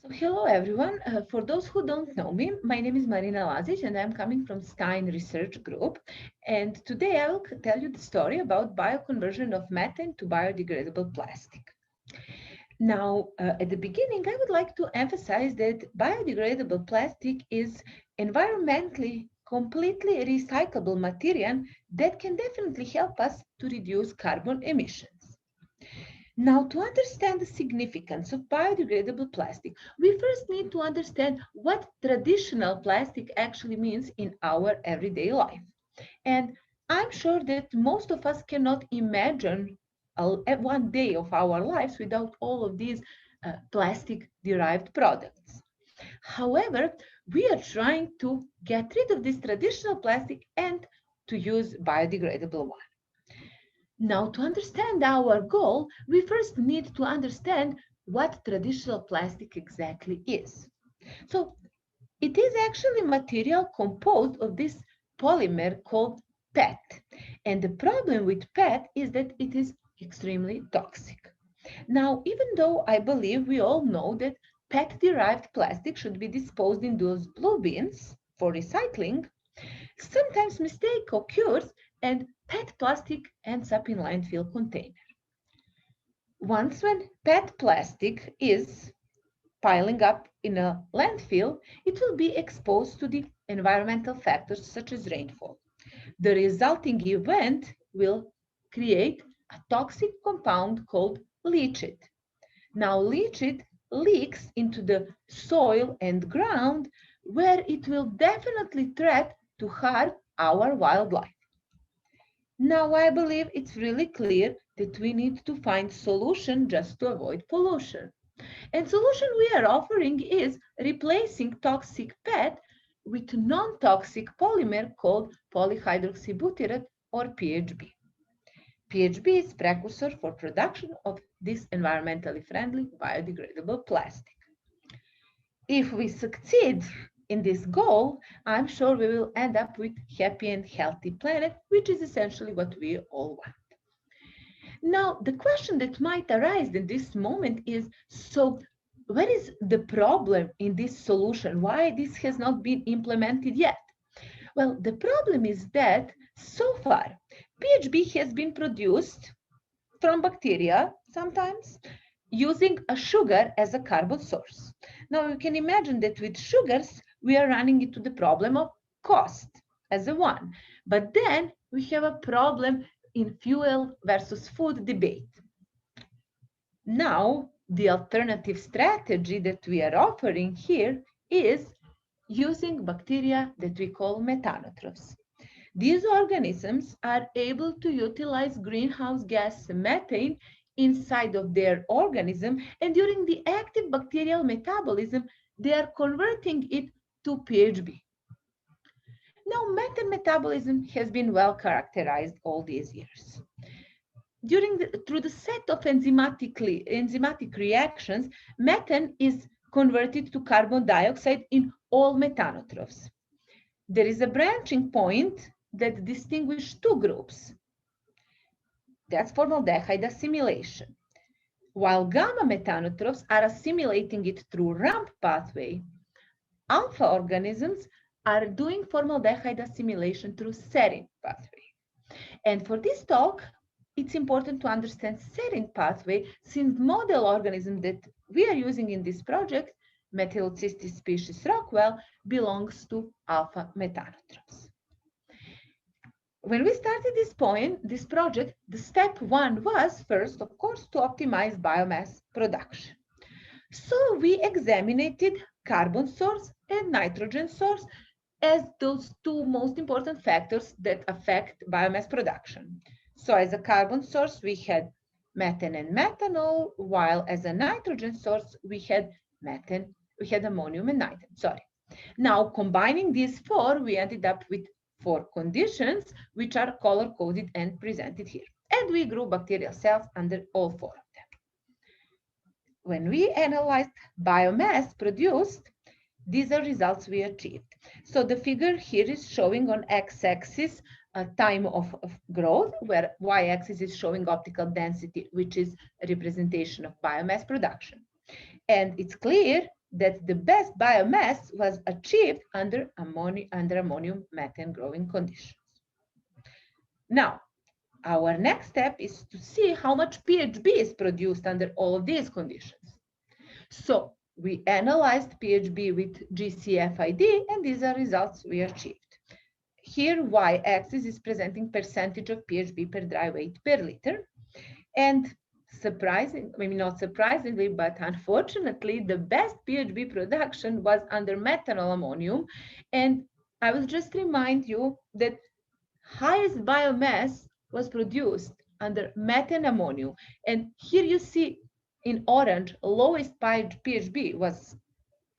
So hello everyone. For those who don't know me, my name is Marina Lazic and I'm coming from Stein Research Group. And today I will tell you the story about bioconversion of methane to biodegradable plastic. Now, at the beginning, I would like to emphasize that biodegradable plastic is environmentally completely recyclable material that can definitely help us to reduce carbon emissions. Now, to understand the significance of biodegradable plastic, we first need to understand what traditional plastic actually means in our everyday life. And I'm sure that most of us cannot imagine one day of our lives without all of these plastic derived products. However, we are trying to get rid of this traditional plastic and to use biodegradable one. Now, to understand our goal, we first need to understand what traditional plastic exactly is. So, it is actually material composed of this polymer called PET. And the problem with PET is that it is extremely toxic. Now, even though I believe we all know that PET-derived plastic should be disposed in those blue bins for recycling, sometimes mistake occurs and PET plastic ends up in landfill container. Once when PET plastic is piling up in a landfill, it will be exposed to the environmental factors such as rainfall. The resulting event will create a toxic compound called leachate. Now, leachate leaks into the soil and ground where it will definitely threat to harm our wildlife. Now, I believe it's really clear that we need to find solution just to avoid pollution. And solution we are offering is replacing toxic PET with non-toxic polymer called polyhydroxybutyrate or PHB. PHB is precursor for production of this environmentally friendly biodegradable plastic. If we succeed in this goal, I'm sure we will end up with happy and healthy planet, which is essentially what we all want. Now, the question that might arise in this moment is, so what is the problem in this solution? Why this has not been implemented yet? Well, the problem is that so far, PHB has been produced from bacteria sometimes using a sugar as a carbon source. Now, you can imagine that with sugars, we are running into the problem of cost as a one. But then we have a problem in fuel versus food debate. Now, the alternative strategy that we are offering here is using bacteria that we call methanotrophs. These organisms are able to utilize greenhouse gas methane inside of their organism, and during the active bacterial metabolism, they are converting it to PHB. Now, methane metabolism has been well characterized all these years. Through the set of enzymatic reactions, methane is converted to carbon dioxide in all methanotrophs. There is a branching point that distinguishes two groups. That's formaldehyde assimilation. While gamma methanotrophs are assimilating it through ramp pathway, alpha organisms are doing formaldehyde assimilation through serine pathway. And for this talk, it's important to understand serine pathway since model organism that we are using in this project, Methylocystis species Rockwell, belongs to alpha methanotrophs. When we started this project, the step one was first, of course, to optimize biomass production. So we examined carbon source and nitrogen source as those two most important factors that affect biomass production. So as a carbon source, we had methane and methanol, while as a nitrogen source, we had ammonium and nitrogen, Now, combining these four, we ended up with four conditions, which are color-coded and presented here. And we grew bacterial cells under all four of them. When we analyzed biomass produced, these are results we achieved. So the figure here is showing on x-axis time of growth, where y-axis is showing optical density, which is a representation of biomass production. And it's clear that the best biomass was achieved under ammonium methane growing conditions. Now, our next step is to see how much PHB is produced under all of these conditions. So we analyzed PHB with GCFID, and these are results we achieved. Here, y-axis is presenting percentage of PHB per dry weight per liter. And maybe not surprisingly, but unfortunately, the best PHB production was under methanol ammonium. And I will just remind you that highest biomass was produced under methane ammonium. And here you see in orange, lowest PHB was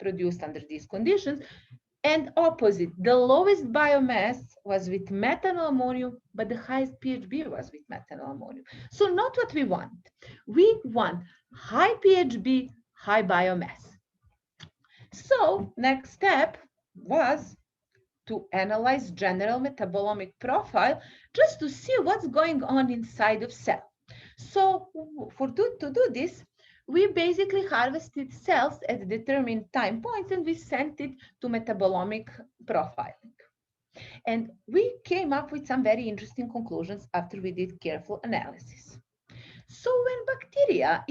produced under these conditions. And opposite, the lowest biomass was with methanol ammonium, but the highest PHB was with methanol ammonium. So not what we want. We want high PHB, high biomass. So next step was to analyze general metabolomic profile just to see what's going on inside of cell. So to do this, we basically harvested cells at determined time points and we sent it to metabolomic profiling. And we came up with some very interesting conclusions after we did careful analysis. So when bacteria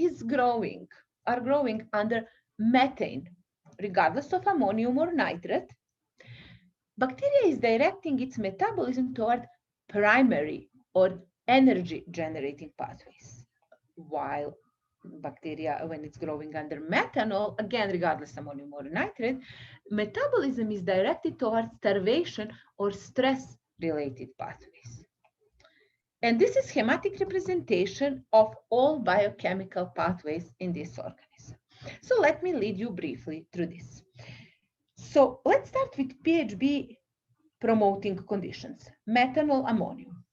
are growing under methane, regardless of ammonium or nitrate, bacteria is directing its metabolism toward primary or energy generating pathways, while bacteria, when it's growing under methanol, again, regardless ammonium or nitrate, metabolism is directed towards starvation or stress-related pathways. And this is schematic representation of all biochemical pathways in this organism. So let me lead you briefly through this. So let's start with PHB promoting conditions, methanol ammonium.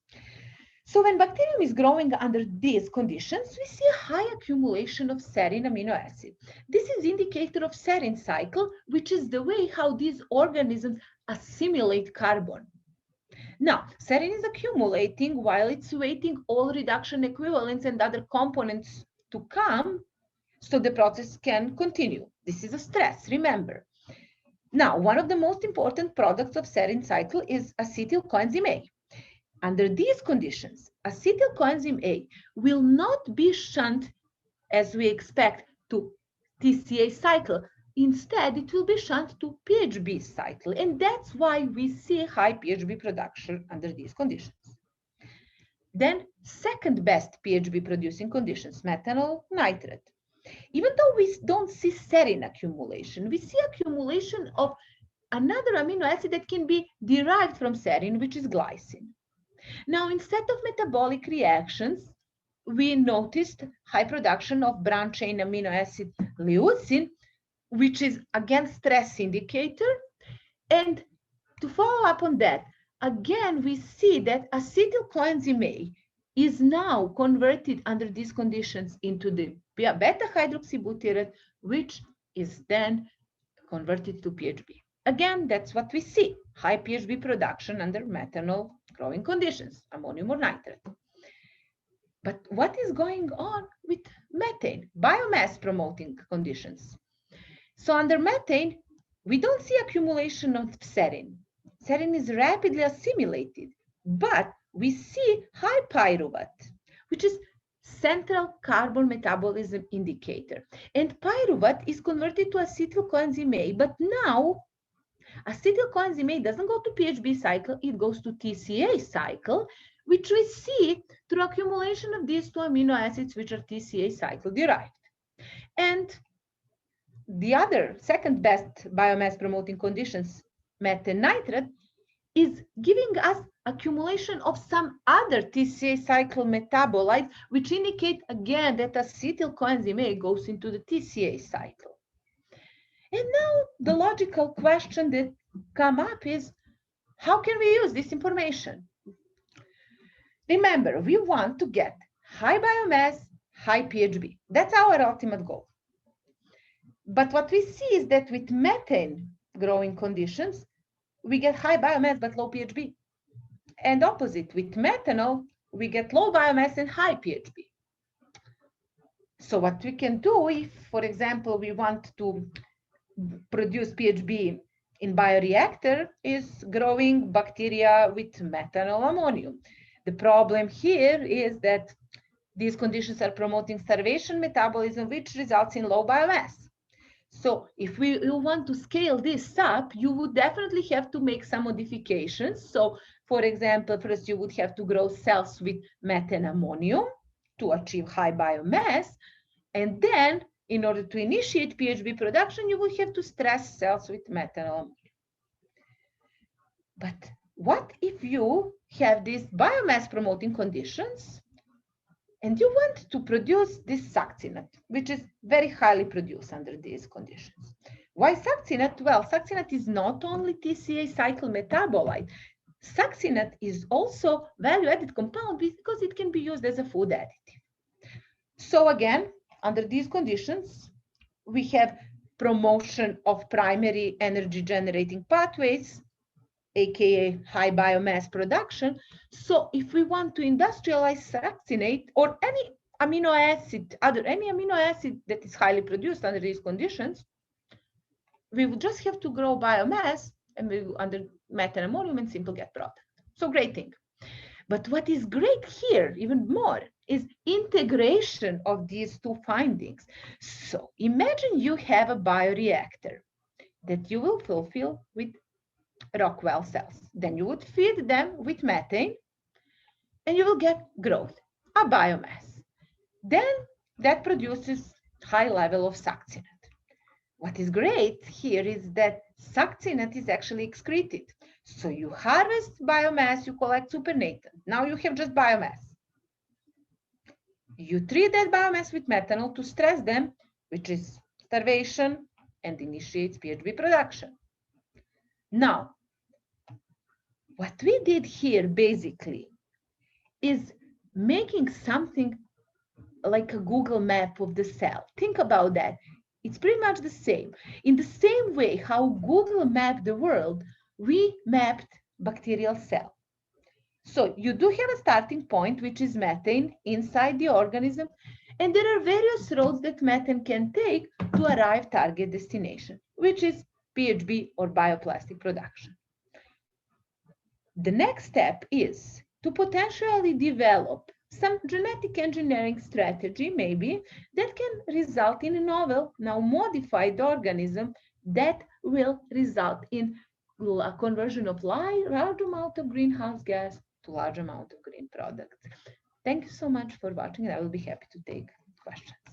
So when bacterium is growing under these conditions, we see a high accumulation of serine amino acid. This is indicator of serine cycle, which is the way how these organisms assimilate carbon. Now, serine is accumulating while it's waiting all reduction equivalents and other components to come so the process can continue. This is a stress, remember. Now, one of the most important products of serine cycle is acetyl coenzyme A. Under these conditions, acetyl coenzyme A will not be shunt as we expect to TCA cycle. Instead, it will be shunt to PHB cycle. And that's why we see high PHB production under these conditions. Then second best PHB producing conditions, methanol nitrate. Even though we don't see serine accumulation, we see accumulation of another amino acid that can be derived from serine, which is glycine. Now, instead of metabolic reactions, we noticed high production of branch chain amino acid leucine, which is again stress indicator. And to follow up on that, again, we see that acetyl coenzyme A is now converted under these conditions into the beta hydroxybutyrate, which is then converted to PHB. Again, that's what we see, high PHB production under methanol growing conditions, ammonium or nitrate. But what is going on with methane, biomass promoting conditions? So under methane, we don't see accumulation of serine. Serine is rapidly assimilated, but we see high pyruvate, which is central carbon metabolism indicator. And pyruvate is converted to acetyl coenzyme A, but now acetyl coenzyme A doesn't go to PHB cycle, it goes to TCA cycle, which we see through accumulation of these two amino acids, which are TCA cycle derived. And the other second best biomass promoting conditions, methane nitrate, is giving us accumulation of some other TCA cycle metabolites, which indicate again that acetyl coenzyme A goes into the TCA cycle. And now the logical question that come up is, how can we use this information? Remember, we want to get high biomass, high PHB. That's our ultimate goal. But what we see is that with methane growing conditions, we get high biomass but low PHB. And opposite, with methanol, we get low biomass and high PHB. So what we can do if, for example, we want to produce PHB in bioreactor is growing bacteria with methanol ammonium. The problem here is that these conditions are promoting starvation metabolism, which results in low biomass. So if you want to scale this up, you would definitely have to make some modifications. So for example, first you would have to grow cells with methammonium to achieve high biomass. And then in order to initiate PHB production, you would have to stress cells with methanol. But what if you have these biomass promoting conditions and you want to produce this succinate, which is very highly produced under these conditions? Why succinate? Well, succinate is not only TCA cycle metabolite. Succinate is also value-added compound because it can be used as a food additive. So again, under these conditions, we have promotion of primary energy generating pathways, aka high biomass production. So if we want to industrialize succinate or any amino acid that is highly produced under these conditions, we would just have to grow biomass and we under methammonium and simply get product. So great thing. But what is great here even more is integration of these two findings. So imagine you have a bioreactor that you will fulfill with Rockwell cells. Then you would feed them with methane and you will get growth, a biomass. Then that produces high level of succinate. What is great here is that succinate is actually excreted. So you harvest biomass, you collect supernatant. Now you have just biomass. You treat that biomass with methanol to stress them, which is starvation and initiates PHB production. Now, what we did here basically is making something like a Google map of the cell. Think about that. It's pretty much the same. In the same way how Google mapped the world, we mapped bacterial cell. So you do have a starting point, which is methane inside the organism, and there are various roads that methane can take to arrive target destination, which is PHB or bioplastic production. The next step is to potentially develop some genetic engineering strategy, maybe, that can result in a novel, now modified organism that will result in a conversion of large amount of greenhouse gas to large amount of green products. Thank you so much for watching, and I will be happy to take questions.